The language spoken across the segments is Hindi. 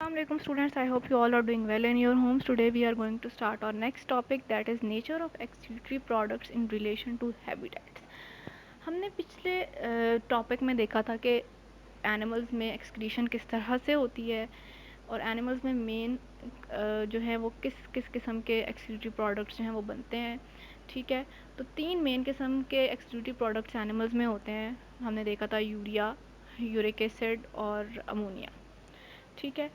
Assalamualaikum students, I hope you all are doing well in your homes. Today we are going to start our next topic, that is nature of excretory products in relation to habitats. हमने पिछले टॉपिक में देखा था कि एनिमल्स में एक्सक्रीशन किस तरह से होती है और एनिमल्स में मेन जो है वो किस किस किस्म के एक्सक्रीटरी प्रोडक्ट्स जो हैं वो बनते हैं। ठीक है, तो तीन मेन किस्म के एक्सक्रीटरी प्रोडक्ट्स एनिमल्स में होते हैं। हमने देखा था यूरिया, यूरिक एसिड और अमोनिया। ठीक है,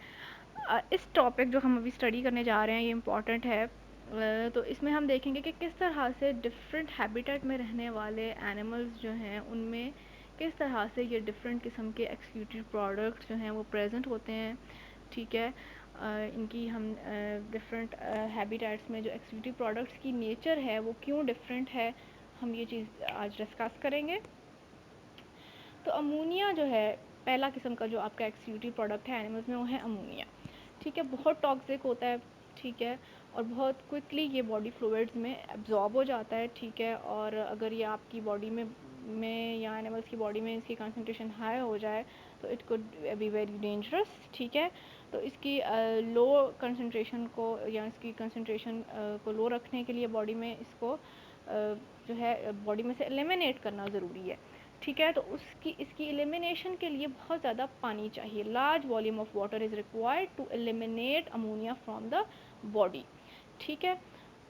इस टॉपिक जो हम अभी स्टडी करने जा रहे हैं ये इम्पॉर्टेंट है। तो इसमें हम देखेंगे कि किस तरह से डिफरेंट हैबिटेट में रहने वाले एनिमल्स जो हैं उनमें किस तरह से ये डिफरेंट किस्म के एक्सक्रीटरी प्रोडक्ट्स जो हैं वो प्रेजेंट होते हैं। ठीक है, इनकी हम डिफरेंट हैबिटेट्स में जो एक्सक्रीटरी प्रोडक्ट्स की नेचर है वो क्यों डिफरेंट है, हम ये चीज़ आज डिस्कस करेंगे। तो अमोनिया जो है पहला किस्म का जो आपका एक्सक्रीटरी प्रोडक्ट है एनिमल्स में वो है अमोनिया। ठीक है, बहुत टॉक्सिक होता है। ठीक है, और बहुत क्विकली ये बॉडी फ्लूइड्स में एब्जॉर्ब हो जाता है। ठीक है, और अगर ये आपकी बॉडी में या एनिमल्स की बॉडी में इसकी कंसनट्रेशन हाई हो जाए तो it could be very dangerous. ठीक है, तो इसकी लो कंसनट्रेशन को या इसकी कंसनट्रेशन को लो रखने के लिए बॉडी में इसको जो है बॉडी में से एलिमिनेट करना ज़रूरी है। ठीक है, तो इसकी एलिमिनेशन के लिए बहुत ज़्यादा पानी चाहिए। Large volume of water is required to eliminate ammonia from the body. ठीक है,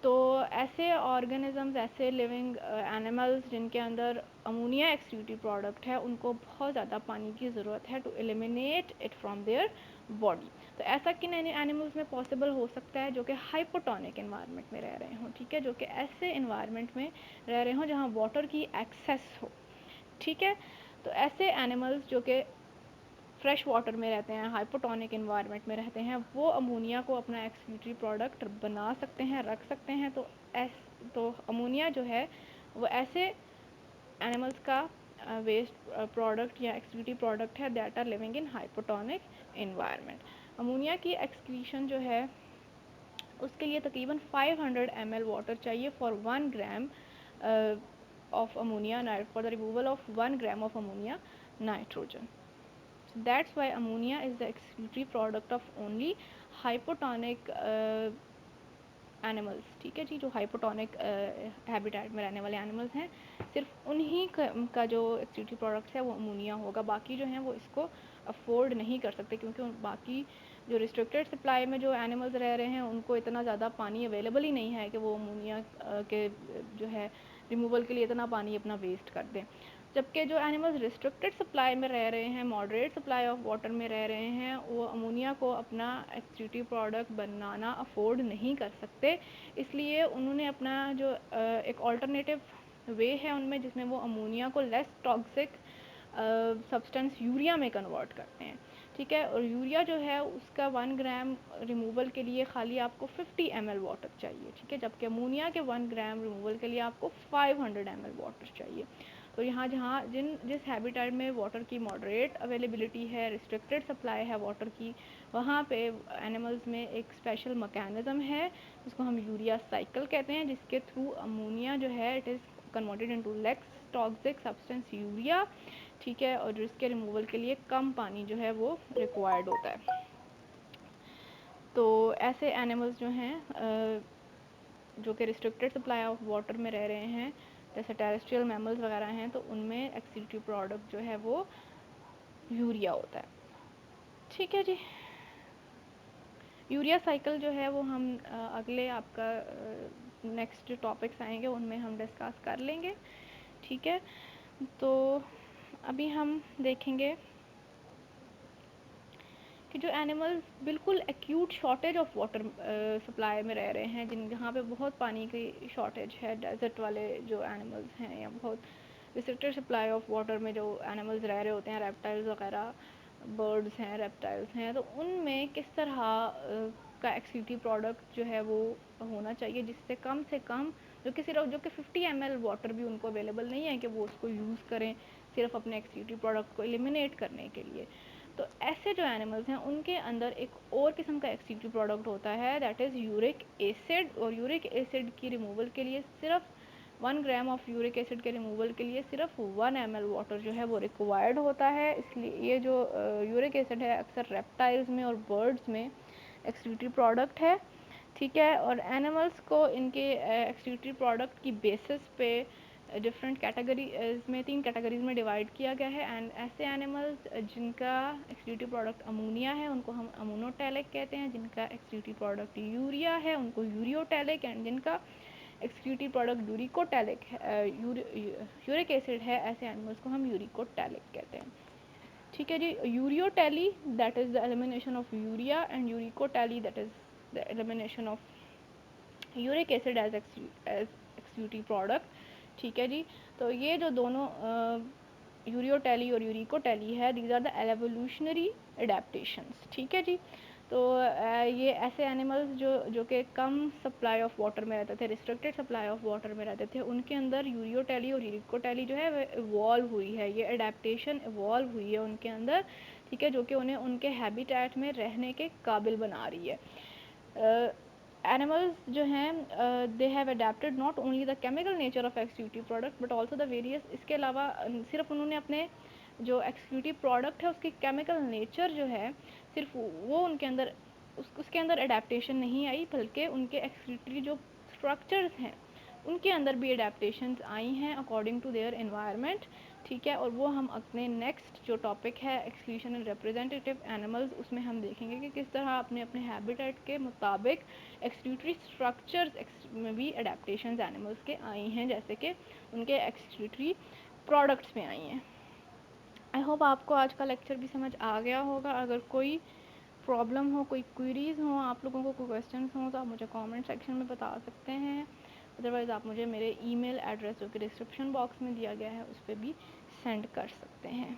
तो ऐसे ऑर्गेनिजम्स, ऐसे लिविंग एनिमल्स जिनके अंदर अमोनिया एक्सक्रीटरी प्रोडक्ट है उनको बहुत ज़्यादा पानी की ज़रूरत है to eliminate it from their body. तो ऐसा किन एनिमल्स में पॉसिबल हो सकता है जो कि हाइपोटोनिक इन्वायरमेंट में रह रहे हों। ठीक है, जो कि ऐसे इन्वायरमेंट में रह रहे हों जहाँ वाटर की एक्सेस हो। ठीक है, तो ऐसे एनिमल्स जो कि फ्रेश वाटर में रहते हैं, हाइपोटोनिक इन्वायरमेंट में रहते हैं, वो अमोनिया को अपना एक्सक्रीटरी प्रोडक्ट बना सकते हैं, रख सकते हैं। तो अमोनिया जो है वो ऐसे एनिमल्स का वेस्ट प्रोडक्ट या एक्सक्रीटरी प्रोडक्ट है that are living in hypotonic environment. Ammonia की एक्सक्रीशन जो है उसके लिए तकरीबन 500 ml वाटर चाहिए for 1 gram of ammonia for the removal of 1 gram of ammonia nitrogen. So that's why ammonia is the excretory product of only hypotonic animals. ठीक है जी, जो हाइपोटोनिक हैबिटेट में रहने वाले एनिमल्स हैं सिर्फ उन्हीं का जो एक्सक्रीटरी प्रोडक्ट्स है वो अमोनिया होगा। बाकी जो हैं वो इसको अफोर्ड नहीं कर सकते क्योंकि बाकी जो रिस्ट्रिक्टेड सप्लाई में जो एनिमल्स रह रहे हैं उनको इतना ज़्यादा पानी अवेलेबल ही नहीं है कि वो अमोनिया के जो है रिमूवल के लिए इतना पानी अपना वेस्ट कर दें। जबकि जो एनिमल्स रिस्ट्रिक्टेड सप्लाई में रह रहे हैं, मॉडरेट सप्लाई ऑफ वाटर में रह रहे हैं, वो अमोनिया को अपना एक्सक्रीटरी प्रोडक्ट बनाना अफोर्ड नहीं कर सकते। इसलिए उन्होंने अपना जो एक ऑल्टरनेटिव वे है उनमें जिसमें वो अमोनिया को लेस टॉक्सिक सब्सटेंस यूरिया में कन्वर्ट करते हैं। ठीक है, और यूरिया जो है उसका 1 ग्राम रिमूवल के लिए खाली आपको 50 ml वाटर चाहिए। ठीक है, जबकि अमोनिया के 1 ग्राम रिमूवल के लिए आपको 500 ml वाटर चाहिए। तो यहाँ जहाँ जिस हैबिटेट में वाटर की मॉडरेट अवेलेबिलिटी है, रिस्ट्रिक्टेड सप्लाई है वाटर की, वहाँ पे एनिमल्स में एक स्पेशल मैकेनिज़्म है जिसको हम यूरिया साइकिल कहते हैं, जिसके थ्रू अमोनिया जो है it is converted into less toxic substance urea. ठीक है, और जिसके रिमूवल के लिए कम पानी जो है वो रिक्वायर्ड होता है। तो ऐसे एनिमल्स जो हैं जो कि रिस्ट्रिक्टेड सप्लाई ऑफ वाटर में रह रहे हैं जैसे टेरेस्ट्रियल मैमल्स वगैरह हैं, तो उनमें एक्सक्रीटरी प्रोडक्ट जो है वो यूरिया होता है। ठीक है जी, यूरिया साइकिल जो है वो हम अगले आपका नेक्स्ट जो टॉपिक्स आएंगे उनमें हम डिस्कस कर लेंगे। ठीक है, तो अभी हम देखेंगे कि जो एनिमल्स बिल्कुल acute shortage of water supply में रह रहे हैं, जिन जहाँ पे बहुत पानी की शॉर्टेज है, डेजर्ट वाले जो एनिमल्स हैं या बहुत रिस्ट्रिक्टेड सप्लाई ऑफ वाटर में जो एनिमल्स रह रहे होते हैं, रेप्टाइल्स वगैरह, बर्ड्स हैं, रेप्टाइल्स हैं, तो उनमें किस तरह का एक्सक्रीटरी प्रोडक्ट जो है वो होना चाहिए जिससे कम से कम जो कि 50 ml वाटर भी उनको अवेलेबल नहीं है कि वो उसको यूज़ करें सिर्फ अपने एक्सक्रीटरी प्रोडक्ट को एलिमिनेट करने के लिए। तो ऐसे जो एनिमल्स हैं उनके अंदर एक और किस्म का एक्सक्रीटरी प्रोडक्ट होता है दैट इज़ यूरिक एसिड। और यूरिक एसिड की रिमूवल के लिए सिर्फ 1 ग्राम ऑफ यूरिक एसिड के रिमूवल के लिए सिर्फ 1 ml वाटर जो है वो रिक्वायर्ड होता है। इसलिए ये जो यूरिक एसिड है अक्सर रेप्टाइल्स में और बर्ड्स में एक्सक्रीटरी प्रोडक्ट है, ठीक है। और एनिमल्स को इनके एक्सक्रीटरी प्रोडक्ट की बेसिस पे डिफरेंट कैटेगरीज में 3 कैटेगरीज में डिवाइड किया गया है। एंड ऐसे एनिमल्स जिनका एक्सक्रीटरी प्रोडक्ट अमोनिया है उनको हम अमोनोटैलिक कहते हैं, जिनका एक्सक्रीटरी प्रोडक्ट यूरिया है उनको यूरियोटैलिक, एंड जिनका excretory product uricotelic uric acid है ऐसे एनिमल्स को हम यूरिकोटैलिक कहते हैं, ठीक है जी। Ureotely that is the elimination of urea, and uricotely that is the elimination of uric acid as excretory product, ठीक है जी। तो ये जो दोनों यूरियोटैली और यूरिकोटैली है, these are the evolutionary adaptations, ठीक है जी। तो ये ऐसे एनिमल्स जो कि कम सप्लाई ऑफ वाटर में रहते थे, रिस्ट्रिक्टेड सप्लाई ऑफ वाटर में रहते थे, उनके अंदर यूरियोटैली और यूरिकोटैली जो है वो इवॉल्व हुई है, ये एडेप्टेशन इवॉल्व हुई है उनके अंदर, ठीक है, जो कि उन्हें उनके हैबिटेट में रहने के काबिल बना रही है। एनिमल्स जो हैं they have adapted not only the chemical nature of excretive product but also the various, इसके अलावा सिर्फ उन्होंने अपने जो एक्सक्रीटिव प्रोडक्ट है उसकी केमिकल नेचर जो है सिर्फ वो उनके अंदर उसके अंदर अडेप्टेशन नहीं आई, बल्कि उनके एक्सक्रीटरी जो स्ट्रक्चर्स हैं उनके अंदर भी अडेप्टेशंस आई हैं अकॉर्डिंग टू देयर एनवायरनमेंट, ठीक है। और वो हम अपने नेक्स्ट जो टॉपिक है एक्सक्रीशन एंड रिप्रेजेंटेटिव एनिमल्स उसमें हम देखेंगे कि किस तरह अपने अपने हैबिटेट के मुताबिक एक्सक्रीटरी स्ट्रक्चर्स में भी अडेप्टेशंस एनिमल्स के आई हैं, जैसे कि उनके एक्सक्रीटरी प्रोडक्ट्स में आई हैं। आई होप आपको आज का लेक्चर भी समझ आ गया होगा। अगर कोई प्रॉब्लम हो, कोई क्वेरीज़ हो, आप लोगों को कोई क्वेश्चंस हो तो आप मुझे कमेंट सेक्शन में बता सकते हैं। अदरवाइज़ आप मुझे मेरे ईमेल एड्रेस जो कि डिस्क्रिप्शन बॉक्स में दिया गया है उस पर भी सेंड कर सकते हैं।